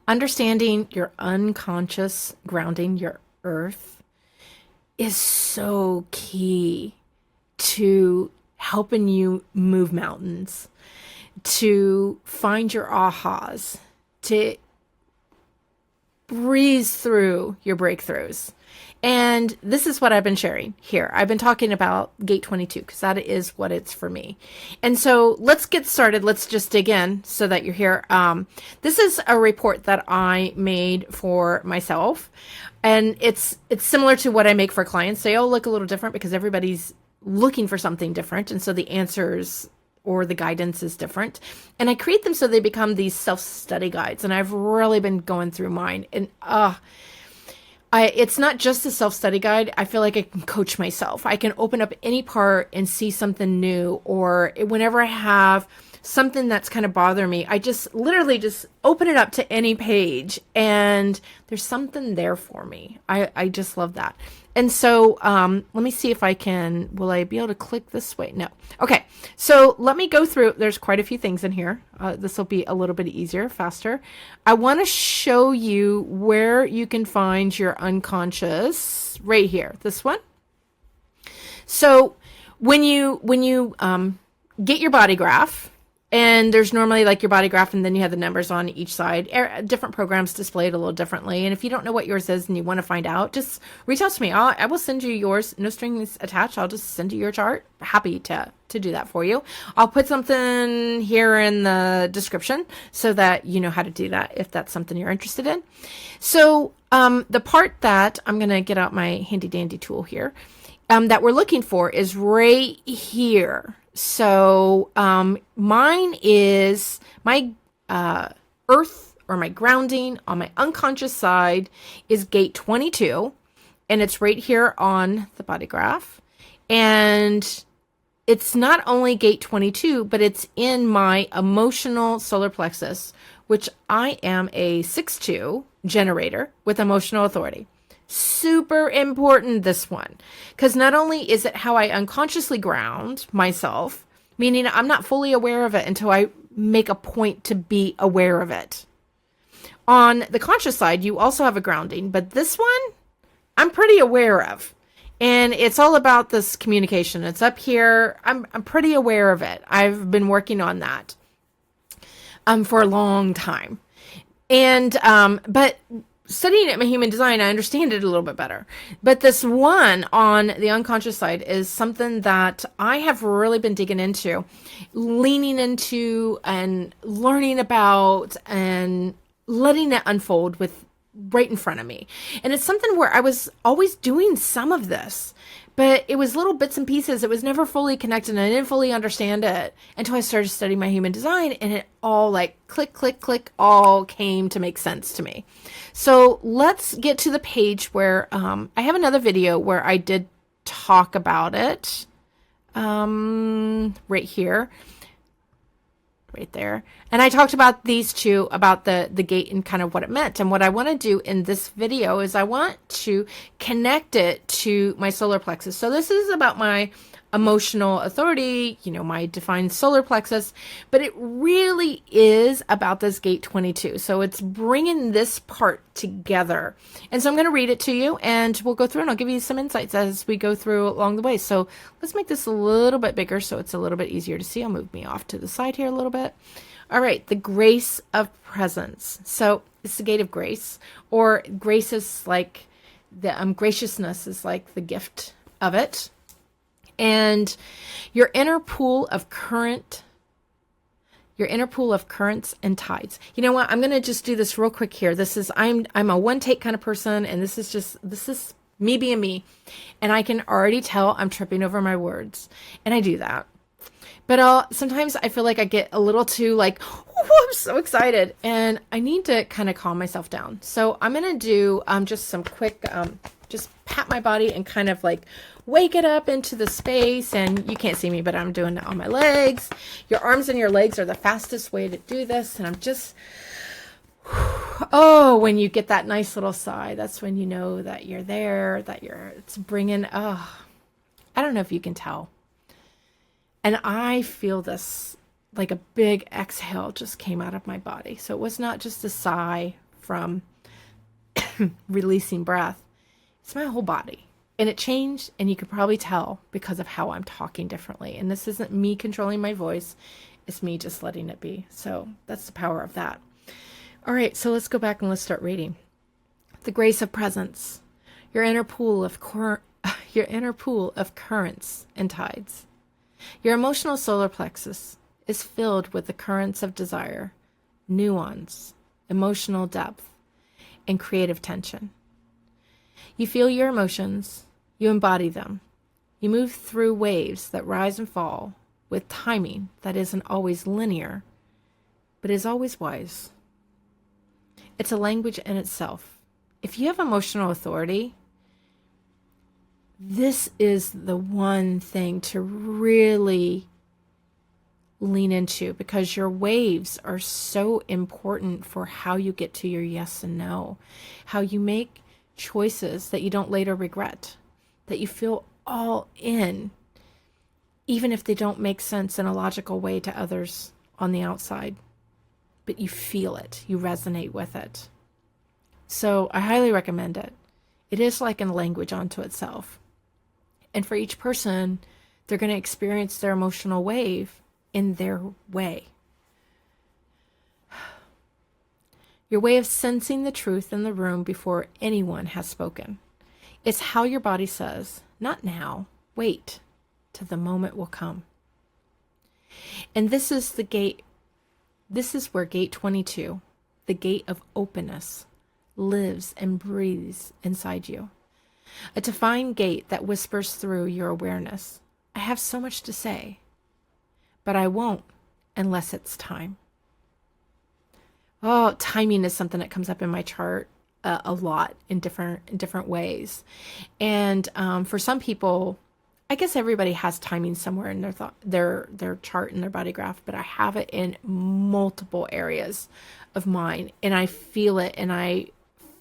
Understanding your unconscious, grounding your earth is so key to helping you move mountains, to find your ahas, to breeze through your breakthroughs. And this is what I've been sharing here. I've been talking about gate 22 because that is what it's for me. And so let's get started. Let's just dig in so that you're here. This is a report that I made for myself. And it's similar to what I make for clients. They all look a little different because everybody's looking for something different. And so the answers or the guidance is different. And I create them so they become these self-study guides. And I've really been going through mine. And it's not just a self-study guide. I feel like I can coach myself. I can open up any part and see something new. Or whenever I have something that's kind of bothering me, I just literally just open it up to any page and there's something there for me. I just love that. And so let me see if I can, will I be able to click this way? No. Okay. So let me go through. There's quite a few things in here. This will be a little bit easier, faster. I want to show you where you can find your unconscious right here. This one. So when you get your body graph, and there's normally like your body graph, and then you have the numbers on each side. Different programs display it a little differently. And if you don't know what yours is and you want to find out, just reach out to me. I will send you yours. No strings attached. I'll just send you your chart. Happy to do that for you. I'll put something here in the description so that you know how to do that if that's something you're interested in. So the part that I'm going to get out my handy dandy tool here that we're looking for is right here. So mine is my earth or my grounding on my unconscious side is gate 22, and it's right here on the body graph. And it's not only gate 22, but it's in my emotional solar plexus, which I am a 6-2 generator with emotional authority. Super important, this one, because not only is it how I unconsciously ground myself, meaning I'm not fully aware of it until I make a point to be aware of it. On the conscious side, you also have a grounding, but this one I'm pretty aware of. And it's all about this communication. It's up here. I'm pretty aware of it. I've been working on that for a long time. And but studying it in my human design, I understand it a little bit better. But this one on the unconscious side is something that I have really been digging into, leaning into and learning about and letting it unfold with right in front of me. And it's something where I was always doing some of this, but it was little bits and pieces. It was never fully connected, and I didn't fully understand it until I started studying my human design, and it all like click, click, click, all came to make sense to me. So let's get to the page where I have another video where I did talk about it right here. Right there. And I talked about these two, about the gate and kind of what it meant. And what I want to do in this video is I want to connect it to my solar plexus. So this is about my emotional authority, my defined solar plexus, but it really is about this gate 22. So it's bringing this part together. And so I'm going to read it to you, and we'll go through, and I'll give you some insights as we go through along the way. So let's make this a little bit bigger so it's a little bit easier to see. I'll move me off to the side here a little bit. All right, the grace of presence. So it's the gate of grace, or grace is like the graciousness is like the gift of it. And your inner pool of currents and tides. You know what? I'm going to just do this real quick here. I'm a one take kind of person, and this is me being me. And I can already tell I'm tripping over my words, and I do that. But sometimes I feel like I get a little too like, oh, I'm so excited, and I need to kind of calm myself down. So I'm going to do just some quick, just pat my body and kind of like wake it up into the space. And you can't see me, but I'm doing it on my legs. Your arms and your legs are the fastest way to do this. And I'm just, oh, when you get that nice little sigh, that's when you know that you're there, it's bringing, I don't know if you can tell. And I feel this like a big exhale just came out of my body. So it was not just a sigh from releasing breath, it's my whole body. And it changed, and you could probably tell because of how I'm talking differently. And this isn't me controlling my voice, it's me just letting it be. So that's the power of that. All right, so let's go back and let's start reading. The grace of presence, your inner pool of currents and tides. Your emotional solar plexus is filled with the currents of desire, nuance, emotional depth, and creative tension. You feel your emotions, you embody them. You move through waves that rise and fall with timing that isn't always linear, but is always wise. It's a language in itself. If you have emotional authority, this is the one thing to really lean into, because your waves are so important for how you get to your yes and no, how you make choices that you don't later regret, that you feel all in, even if they don't make sense in a logical way to others on the outside, but you feel it, you resonate with it. So I highly recommend it. It is like a language unto itself. And for each person, they're going to experience their emotional wave in their way. Your way of sensing the truth in the room before anyone has spoken. It's how your body says, not now, wait, till the moment will come. And this is the gate. This is where gate 22, the gate of openness, lives and breathes inside you. A defined gate that whispers through your awareness. I have so much to say, but I won't unless it's time. Oh, timing is something that comes up in my chart a lot in different ways. And for some people, I guess everybody has timing somewhere in their chart and their body graph, but I have it in multiple areas of mine, and I feel it, and I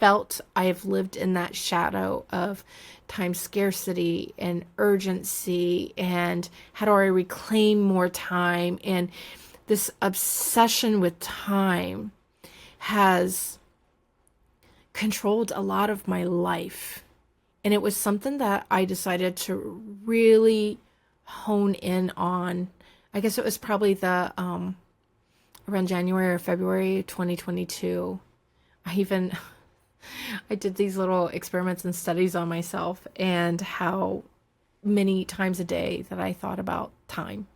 have lived in that shadow of time scarcity and urgency, and how do I reclaim more time, and this obsession with time has controlled a lot of my life. And it was something that I decided to really hone in on. I guess it was probably the around January or February 2022. I did these little experiments and studies on myself and how many times a day that I thought about time.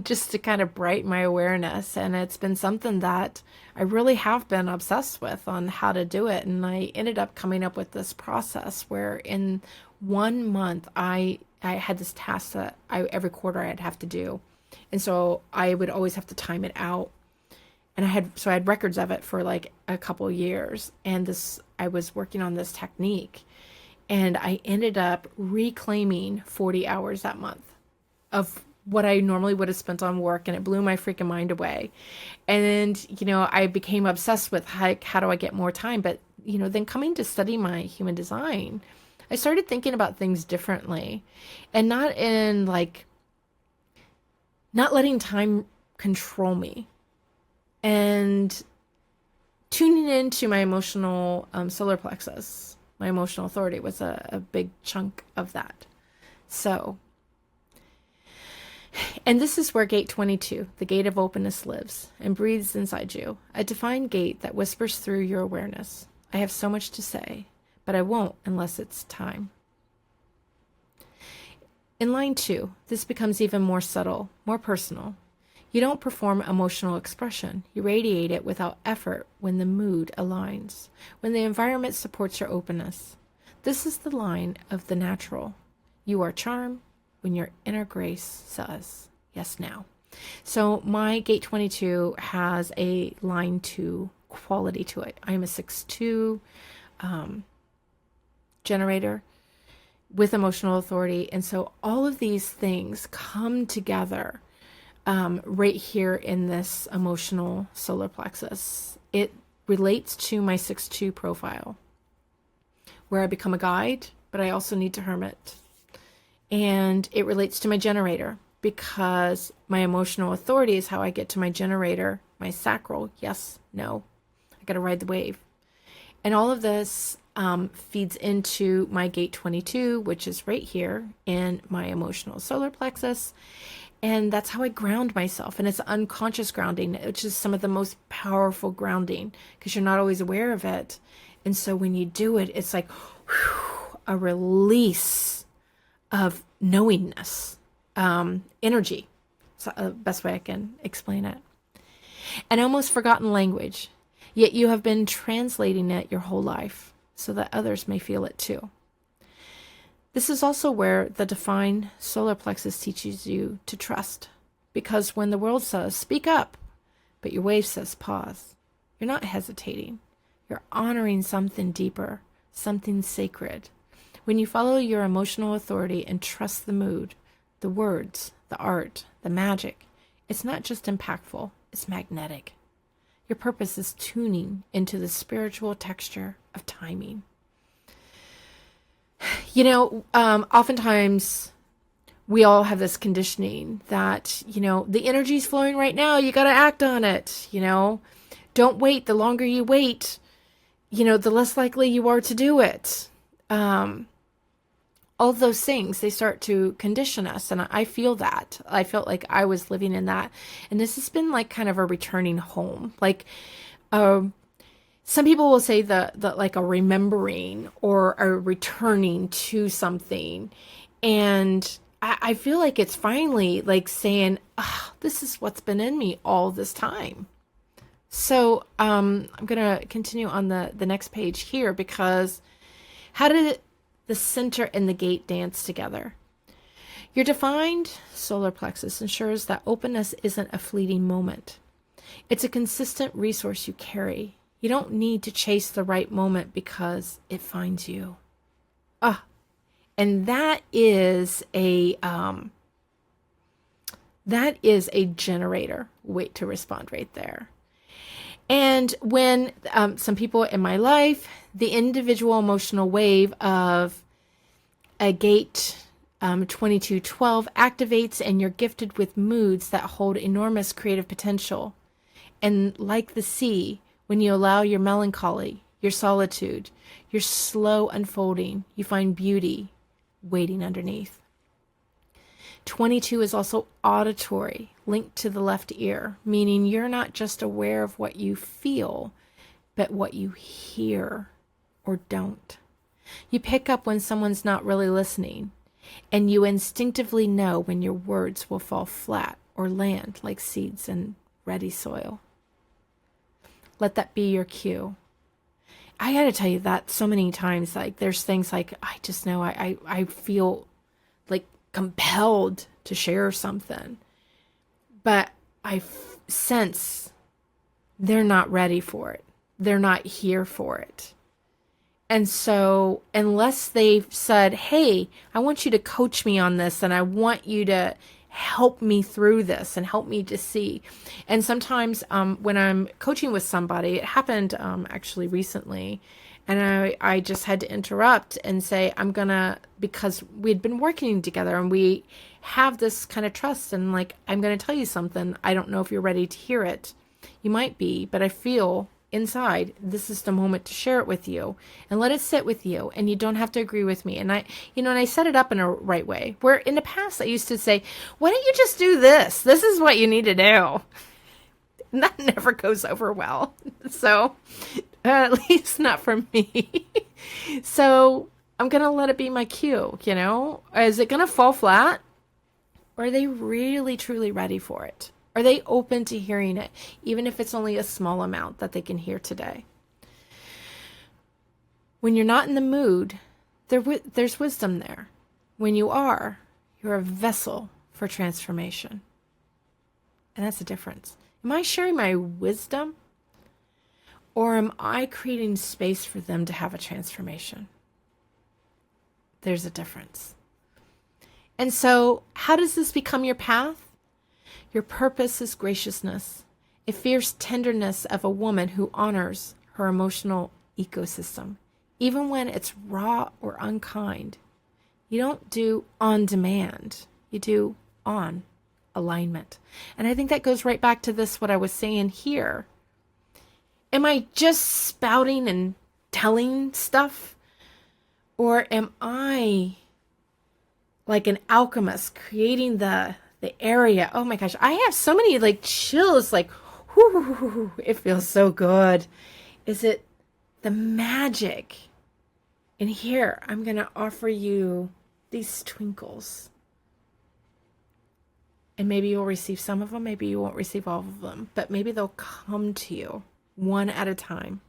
Just to kind of brighten my awareness. And it's been something that I really have been obsessed with on how to do it. And I ended up coming up with this process where in 1 month, I had this task that every quarter I'd have to do. And so I would always have to time it out. And I had records of it for like a couple years. And I was working on this technique, and I ended up reclaiming 40 hours that month of what I normally would have spent on work, and it blew my freaking mind away. And, I became obsessed with how do I get more time? But, then coming to study my human design, I started thinking about things differently, and not letting time control me, and tuning into my emotional solar plexus. My emotional authority was a big chunk of that. So, and this is where gate 22, the gate of openness, lives and breathes inside you. A defined gate that whispers through your awareness. I have so much to say, but I won't unless it's time. In line 2, this becomes even more subtle, more personal. You don't perform emotional expression. You radiate it without effort when the mood aligns, when the environment supports your openness. This is the line of the natural. You are charm when your inner grace says, yes, now. So my gate 22 has a line 2 quality to it. I'm a 6/2 generator with emotional authority. And so all of these things come together right here in this emotional solar plexus. It relates to my 6/2 profile, where I become a guide, but I also need to hermit. And it relates to my generator, because my emotional authority is how I get to my generator, my sacral, yes, no. got to ride the wave. And all of this feeds into my gate 22, which is right here in my emotional solar plexus. And that's how I ground myself. And it's unconscious grounding, which is some of the most powerful grounding because you're not always aware of it. And so when you do it, it's like whew, a release of knowingness, energy. It's the best way I can explain it. An almost forgotten language, yet you have been translating it your whole life so that others may feel it too. This is also where the defined solar plexus teaches you to trust, because when the world says, speak up, but your wave says, pause, you're not hesitating. You're honoring something deeper, something sacred. When you follow your emotional authority and trust the mood, the words, the art, the magic, it's not just impactful, it's magnetic. Your purpose is tuning into the spiritual texture of timing. You know, oftentimes we all have this conditioning that, you know, the energy's flowing right now, you got to act on it, you know. Don't wait. The longer you wait, you know, the less likely you are to do it. All those things, they start to condition us. And I feel that. I felt like I was living in that. And this has been like kind of a returning home. Like, some people will say that like a remembering or a returning to something. And I feel like it's finally like saying, oh, this is what's been in me all this time. So I'm going to continue on the next page here, because how did the center and the gate dance together? Your defined solar plexus ensures that openness isn't a fleeting moment. It's a consistent resource you carry. You don't need to chase the right moment because it finds you. And that is a generator. Wait to respond right there. And when some people in my life, the individual emotional wave of a gate 2212 activates, and you're gifted with moods that hold enormous creative potential. And like the sea, when you allow your melancholy, your solitude, your slow unfolding, you find beauty waiting underneath. 22 is also auditory, linked to the left ear, meaning you're not just aware of what you feel, but what you hear or don't. You pick up when someone's not really listening, and you instinctively know when your words will fall flat or land like seeds in ready soil. Let that be your cue. I got to tell you that so many times, like there's things like, I just know I feel like compelled to share something, but I sense they're not ready for it. They're not here for it. And so unless they've said, hey, I want you to coach me on this, and I want you to help me through this and help me to see. And sometimes when I'm coaching with somebody, it happened actually recently, and I just had to interrupt and say, because we'd been working together and we have this kind of trust, and like, I'm going to tell you something. I don't know if you're ready to hear it. You might be, but I feel inside, this is the moment to share it with you and let it sit with you. And you don't have to agree with me. And I set it up in a right way, where in the past I used to say, why don't you just do this? This is what you need to do. And that never goes over well. So at least not for me. So I'm going to let it be my cue. Is it going to fall flat? Or are they really, truly ready for it? Are they open to hearing it, even if it's only a small amount that they can hear today? When you're not in the mood, there's wisdom there. When you are, you're a vessel for transformation. And that's the difference. Am I sharing my wisdom, or am I creating space for them to have a transformation? There's a difference. And so, how does this become your path? Your purpose is graciousness, a fierce tenderness of a woman who honors her emotional ecosystem, even when it's raw or unkind. You don't do on demand, you do on alignment. And I think that goes right back to this, what I was saying here. Am I just spouting and telling stuff? Or am I like an alchemist creating the area? Oh my gosh, I have so many like chills, like, whoo, it feels so good. Is it the magic? And here, I'm going to offer you these twinkles. And maybe you'll receive some of them, maybe you won't receive all of them, but maybe they'll come to you one at a time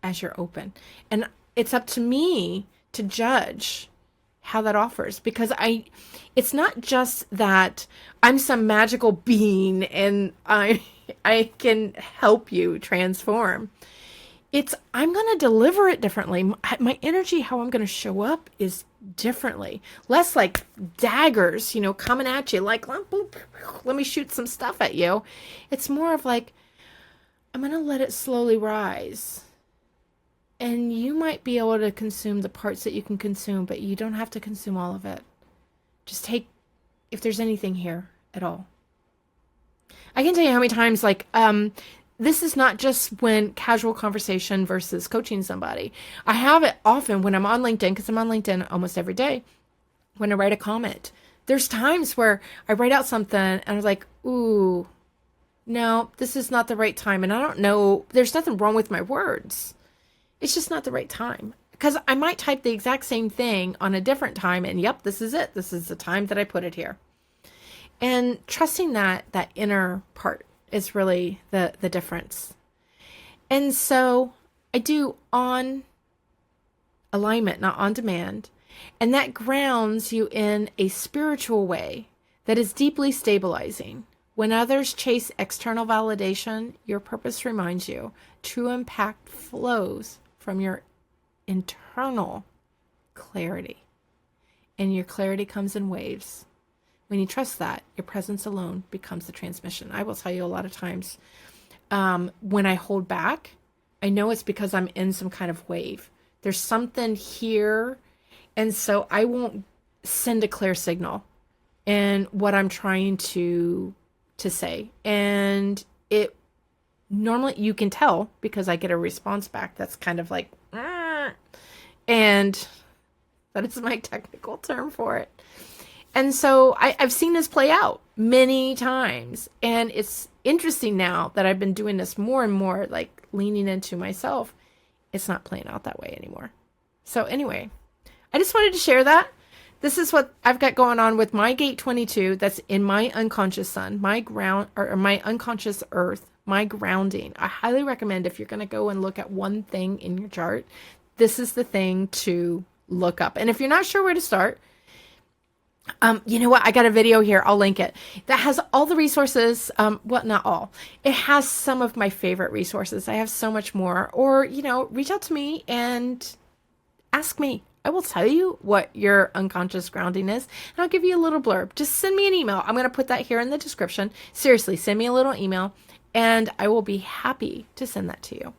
as you're open. And it's up to me to judge how that offers, because it's not just that I'm some magical being and I can help you transform. I'm going to deliver it differently. My energy, how I'm going to show up is differently. Less like daggers, coming at you, like, let me shoot some stuff at you. It's more of like, I'm going to let it slowly rise. And you might be able to consume the parts that you can consume, but you don't have to consume all of it. Just take, if there's anything here at all. I can tell you how many times, like, this is not just when casual conversation versus coaching somebody. I have it often when I'm on LinkedIn, because I'm on LinkedIn almost every day, when I write a comment. There's times where I write out something and I was like, ooh, no, this is not the right time. And I don't know, there's nothing wrong with my words. It's just not the right time. Because I might type the exact same thing on a different time and yep, this is it. This is the time that I put it here. And trusting that inner part is really the difference. And so I do on alignment, not on demand. And that grounds you in a spiritual way that is deeply stabilizing. When others chase external validation, your purpose reminds you true impact flows from your internal clarity. And your clarity comes in waves. When you trust that, your presence alone becomes the transmission. I will tell you a lot of times when I hold back, I know it's because I'm in some kind of wave. There's something here. And so I won't send a clear signal in what I'm trying to say. And it normally, you can tell because I get a response back that's kind of like, and that is my technical term for it. And so I've seen this play out many times. And it's interesting now that I've been doing this more and more, like leaning into myself. It's not playing out that way anymore. So anyway, I just wanted to share that. This is what I've got going on with my gate 22 that's in my unconscious sun, my ground, or my unconscious earth, my grounding. I highly recommend, if you're going to go and look at one thing in your chart, this is the thing to look up. And if you're not sure where to start, you know what? I got a video here. I'll link it. That has all the resources. Well, not all. It has some of my favorite resources. I have so much more. Or, reach out to me and ask me. I will tell you what your unconscious grounding is, and I'll give you a little blurb. Just send me an email. I'm going to put that here in the description. Seriously, send me a little email, and I will be happy to send that to you.